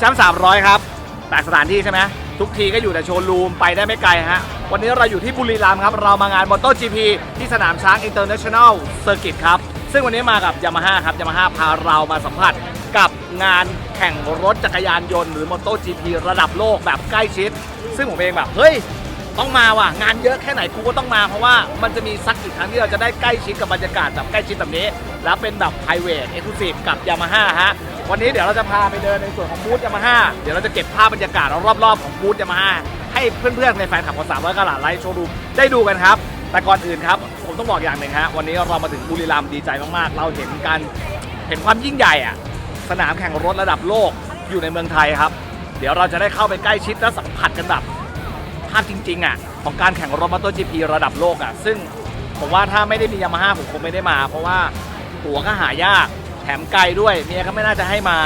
แชมป์300ครับแต่สถานที่ใช่ไหมทุกทีก็อยู่แต่โชว์รูมไปได้ไม่ไกลฮะวันนี้เราอยู่ที่บุรีรัมย์ครับเรามางาน MotoGP ที่สนามช้าง International Circuit ครับซึ่งวันนี้มากับ Yamaha ครับ Yamaha พาเรามาสัมผัสกับงานแข่งรถจักรยานยนต์หรือ MotoGP ระดับโลกแบบใกล้ชิดซึ่งผมเองแบบเฮ้ยต้องมาว่ะงานเยอะแค่ไหนกูก็ต้องมาเพราะว่ามันจะมีสักกี่ครั้งที่เราจะได้ใกล้ชิดกับบรรยากาศแบบใกล้ชิดแบบนี้แล้วเป็นแบบ private exclusive กับ Yamaha ฮะวันนี้เดี๋ยวเราจะพาไปเดินในส่วนของบูธ Yamaha เดี๋ยวเราจะเก็บภาพบรรยากาศรอบๆของบูธ Yamaha ให้เพื่อนๆในแฟนคลับของ300 กะรัตไลท์โชว์รูมได้ดูกันครับแต่ก่อนอื่นครับผมต้องบอกอย่างหนึ่งฮะวันนี้เรามาถึงบุรีรัมย์ดีใจมากๆเราเห็นความยิ่งใหญ่อะสนามแข่งรถระดับโลกอยู่ในเมืองไทยครับเดี๋ยวเราจะได้เข้าไปใกล้ชิดและสัมผัสกันแบบภาพจริงๆอ่ะของการแข่งรถ MotoGP ระดับโลกอ่ะซึ่งผมว่าถ้าไม่ได้มี Yamaha ผมคงไม่ได้มาเพราะว่าตั๋วก็หายากแถมไกลด้วยเมียก็ไม่น่าจะให้มา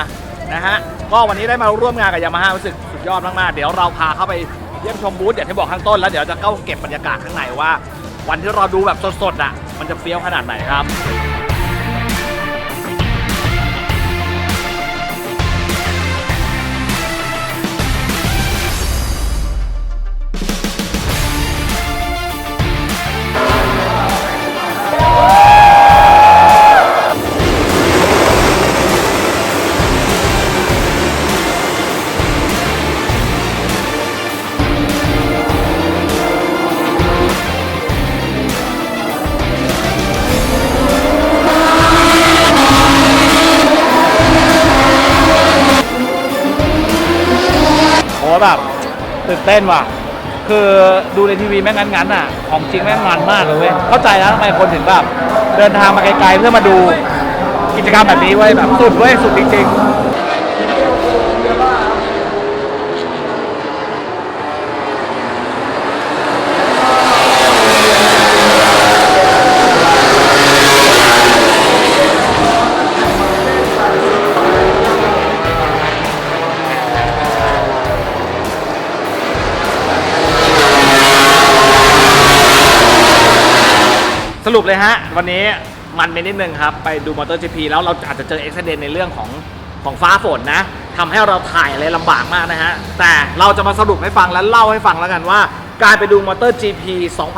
นะฮะก็วันนี้ได้มาร่วมงานกับ Yamaha รู้สึกสุดยอดมากๆเดี๋ยวเราพาเข้าไปเยี่ยมชมบูธอย่างที่บอกข้างต้นแล้วเดี๋ยวจะเข้าเก็บบรรยากาศข้างในว่าวันที่เราดูแบบสดๆอ่ะมันจะเฟี้ยวขนาดไหนครับแบบตื่นเต้นว่ะคือดูในทีวีแม่งงั้นอ่ะของจริงแม่งมันมากเลยเว้ยเข้าใจแล้วทำไมคนถึงแบบเดินทางมาไกลๆเพื่อมาดูกิจกรรมแบบนี้เว้ยแบบสุดเว้ยสุดจริงๆสรุปเลยฮะวันนี้มันไปนิดนึงครับไปดู MotoGP แล้วเราอาจจะเจออุบัติเหตุในเรื่องของฟ้าฝนนะทำให้เราถ่ายอะไรลำบากมากนะฮะแต่เราจะมาสรุปให้ฟังและเล่าให้ฟังแล้วกันว่าการไปดู MotoGP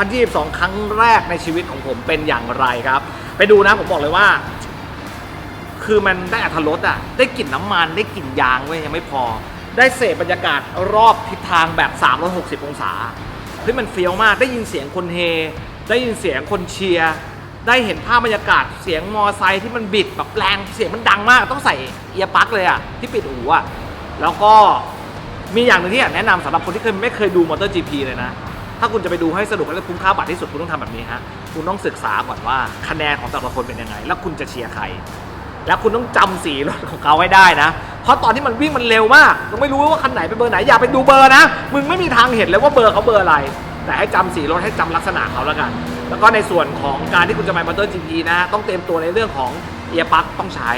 2022 ครั้งแรกในชีวิตของผมเป็นอย่างไรครับไปดูนะผมบอกเลยว่าคือมันได้อรรถรสอ่ะได้กลิ่นน้ำมันได้กลิ่นยางเว้ยยังไม่พอได้เสพบรรยากาศรอบทิศทางแบบ360องศาเฮ้ยมันเฟี้ยวมากได้ยินเสียงคนเฮได้ยินเสียงคนเชียร์ได้เห็นภาพบรรยากาศเสียงมอไซค์ที่มันบิดแบบแรงเสียงมันดังมากต้องใส่เอียร์ปลั๊กเลยอะที่ปิดหูอะแล้วก็มีอย่างหนึ่งที่อยากแนะนำสำหรับคนที่ไม่เคยดู MotoGP เลยนะถ้าคุณจะไปดูให้สนุกและคุ้มค่าบัตรที่สุดคุณต้องทำแบบนี้ฮะคุณต้องศึกษาก่อนว่าคะแนนของแต่ละคนเป็นยังไงแล้วคุณจะเชียร์ใครแล้วคุณต้องจำสีรถของเขาไว้ได้นะเพราะตอนที่มันวิ่งมันเร็วมากยังไม่รู้ว่าคันไหนเป็นเบอร์ไหนอย่าไปดูเบอร์นะมึงไม่มีทางเห็นเลยว่าเบอร์เขาเบอร์อะไรแต่ให้จำสีรถให้จำลักษณะเขาแล้วกันแล้วก็ในส่วนของการที่คุณจะไป MotoGP นะต้องเตรียมตัวในเรื่องของเอียร์ปลั๊กต้องใช้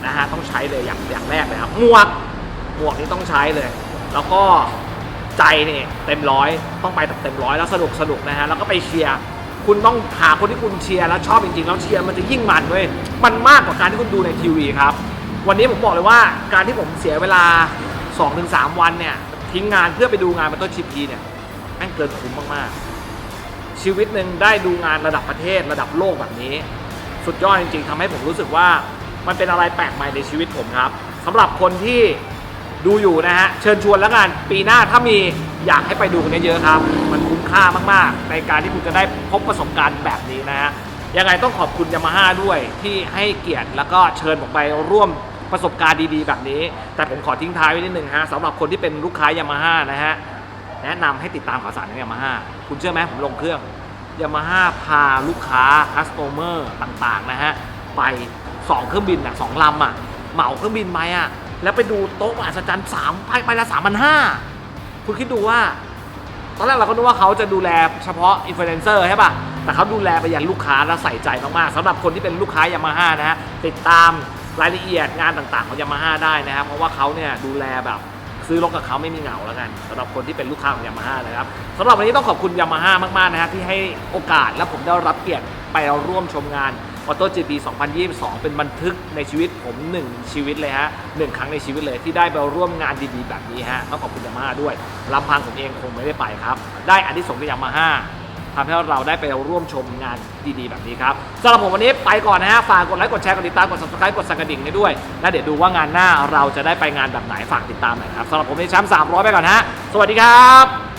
นะฮะต้องใช้เลยอย่างแรกเลยครับหมวกนี่ต้องใช้เลยแล้วก็ใจนี่เต็มร้อยต้องไปเต็มร้อยแล้วสนุกนะฮะแล้วก็ไปเชียร์คุณต้องหาคนที่คุณเชียร์แล้วชอบจริงๆแล้วเชียร์มันจะยิ่งมันด้วยมันมากกว่าการที่คุณดูในทีวีครับวันนี้ผมบอกเลยว่าการที่ผมเสียเวลา 2-3 วันเนี่ยทิ้งงานเพื่อไปดูงาน MotoGP เนี่ยแม่งเกินคุ้มมากๆชีวิตหนึ่งได้ดูงานระดับประเทศระดับโลกแบบนี้สุดยอดจริงๆทำให้ผมรู้สึกว่ามันเป็นอะไรแปลกใหม่ในชีวิตผมครับสำหรับคนที่ดูอยู่นะฮะเชิญชวนแล้วกันปีหน้าถ้ามีอยากให้ไปดูกันเยอะๆครับมันคุ้มค่ามากๆในการที่คุณจะได้พบประสบการณ์แบบนี้นะฮะยังไงต้องขอบคุณ Yamaha ด้วยที่ให้เกียรติแล้วก็เชิญผมไปร่วมประสบการณ์ดีๆแบบนี้แต่ผมขอทิ้งท้ายไว้นิดนึงฮะสำหรับคนที่เป็นลูกค้า Yamaha นะฮะแนะนำให้ติดตามข่าวสารของ Yamaha คุณเชื่อไหมผมลงเครื่อง Yamaha พาลูกค้าคัสโตเมอร์ต่างๆนะฮะไป2เครื่องบิน2ลำเหมาเครื่องบินไปแล้วไปดูโต๊ะอัศจรรย์ไปละ 3,500 คุณคิดดูว่าตอนแรกเราก็นึกว่าเขาจะดูแลเฉพาะอินฟลูเอนเซอร์ใช่ป่ะแต่เขาดูแลไปยันลูกค้าและใส่ใจมากๆสำหรับคนที่เป็นลูกค้า Yamaha นะฮะติดตามรายละเอียดงานต่างๆของ Yamaha ได้นะครับเพราะว่าเขาเนี่ยดูแลแบบซื้อรถกับเขาไม่มีเหงาแล้วกันสำหรับคนที่เป็นลูกค้าของ Yamaha นะครับสำหรับวันนี้ต้องขอบคุณ Yamaha มากๆนะฮะที่ให้โอกาสและผมได้รับเกียรติไปร่วมชมงาน MotoGP 2022 เป็นบันทึกในชีวิตผม1ชีวิตเลยฮะ1ครั้งในชีวิตเลยที่ได้ไปร่วมงานดีๆแบบนี้ฮะต้องขอบคุณยามาฮ่าด้วยลำพังผมเองคงไม่ได้ไปครับได้อานิสงส์จากยามาฮ่าทำให้เราได้ไปร่วมชมงานดีๆแบบนี้ครับสำหรับผมวันนี้ไปก่อนนะฮะฝากกดไลค์กดแชร์กดติดตามกด subscribe กดสั่นกระดิ่งให้ด้วยและเดี๋ยวดูว่างานหน้าเราจะได้ไปงานแบบไหนฝากติดตามหน่อยครับสำหรับผมในแชมป์300ไปก่อนฮะสวัสดีครับ